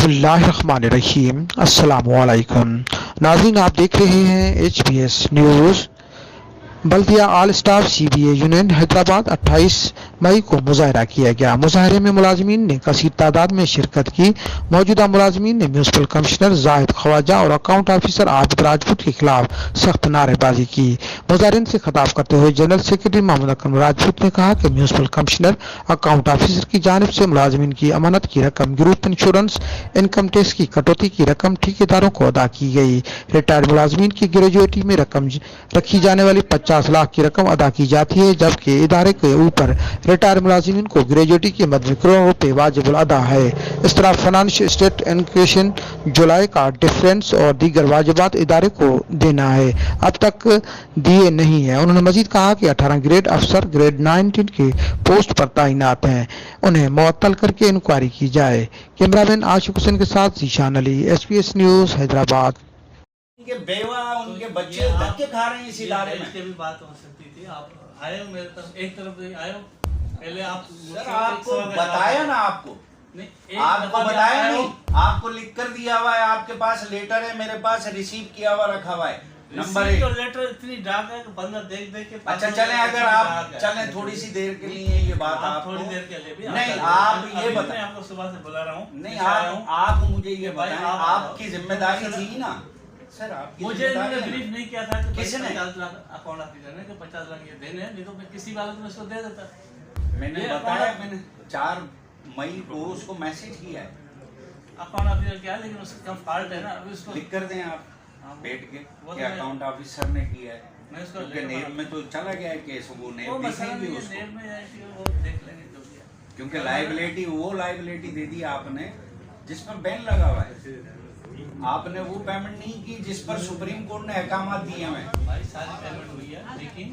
बिस्मिल्लाहिर्रहमानिर्रहीम। अस्सलामुअलैकुम नाज़रीन, आप देख रहे हैं HBS न्यूज़। बल्दिया all staff CBA union Hyderabad 28 मई को मुजाहरा किया गया। मुजाहरे में मुलाजमीन ने कसीर तादाद में शिरकत की। मौजूदा मुलाजमीन ने म्यूनसिपल कमिश्नर जाहिद ख्वाजा और अकाउंट ऑफिसर आबिद राजपूत के खिलाफ सख्त नारेबाजी की। मुजाहरीन से खिताब करते हुए जनरल सेक्रेटरी मोहम्मद अकरम राजपूत ने कहा कि म्यूनसिपल कमिश्नर अकाउंट ऑफिसर की जानिब से मुलाजमीन की अमानत की रकम, ग्रुप इंश्योरेंस, इनकम टैक्स की कटौती की रकम ठेकेदारों को अदा की गई। रिटायर्ड मुलाजमीन की ग्रेजुएटी में रकम रखी जाने वाली 50 लाख की रकम अदा की जाती है, जबकि इदारे के ऊपर रिटायर मुलाजिमीन को ग्रेजुएटी की मद में करोड़ों रुपए वाजिबुल अदा है। इस तरह फाइनेंशियल स्टेट एनकेशन जुलाई का डिफरेंस और दीगर वाजिबात इदारे को देना है, अब तक दिए नहीं है। उन्होंने मजीद कहा कि 18 ग्रेड अफसर ग्रेड 19 के पोस्ट पर तैनात हैं, उन्हें मुअत्तल करके इंक्वायरी की जाए। कैमरामैन आशिक हुसैन के साथ जीशान अली, SBS न्यूज़ हैदराबाद। उनके बेवा, उनके बच्चे धक्के खा रहे हैं इस इदारे में। इसके भी बात हो सकती थी। आप आए हो मेरे तरफ, एक तरफ से आए हो, पहले आप सर आपको बताया ना, आपको नहीं, आपको बताया नहीं, आपको लिख कर दिया हुआ है, आपके पास लेटर है, मेरे पास रिसीव किया हुआ रखा हुआ है। नंबर 1 तो लेटर इतनी डार्क है कि बंदा देख के अच्छा चले, अगर आप चले थोड़ी सी देर के लिए ये बात आप थोड़ी देर के लिए भी नहीं, आप ये बताएं। मैं आपको सुबह से बुला रहा हूँ। नहीं, आप मुझे ये बताएं, आपकी जिम्मेदारी थी ना सर, आपकी मुझे इन्होंने ब्रीफ नहीं किया था कि किसने 50 लाख अकाउंट ऑफिसर ने कि 50 लाख ये देने हैं, नहीं तो मैं किसी वाले को इसको दे देता। मैंने बताया, मैंने 4 मई को उसको मैसेज किया है। अकाउंट ऑफिसर क्या है, लेकिन उसका फॉल्ट है ना, अभी उसको लिख कर दें आप बैठ के वो कि अकाउंट ऑफिसर ने किया है, मैं उसको क्योंकि नेम में तो चला गया है केस, वो नेम वो मसला दिखेंगे नहीं है, उसको, नेम में जाएगी वो देख लेंगे जो भी है। क्योंकि लायबिलिटी, वो लायबिलिटी दे दी आपने जिस पर बैन लगा हुआ है। आपने वो पेमेंट नहीं की जिस पर सुप्रीम कोर्ट ने अहकामात दिए हैं। भाई सारी पेमेंट हुई है, लेकिन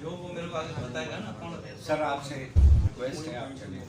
जो वो मेरे को आगे बताएगा ना कौन। सर आपसे रिक्वेस्ट है, आप चले।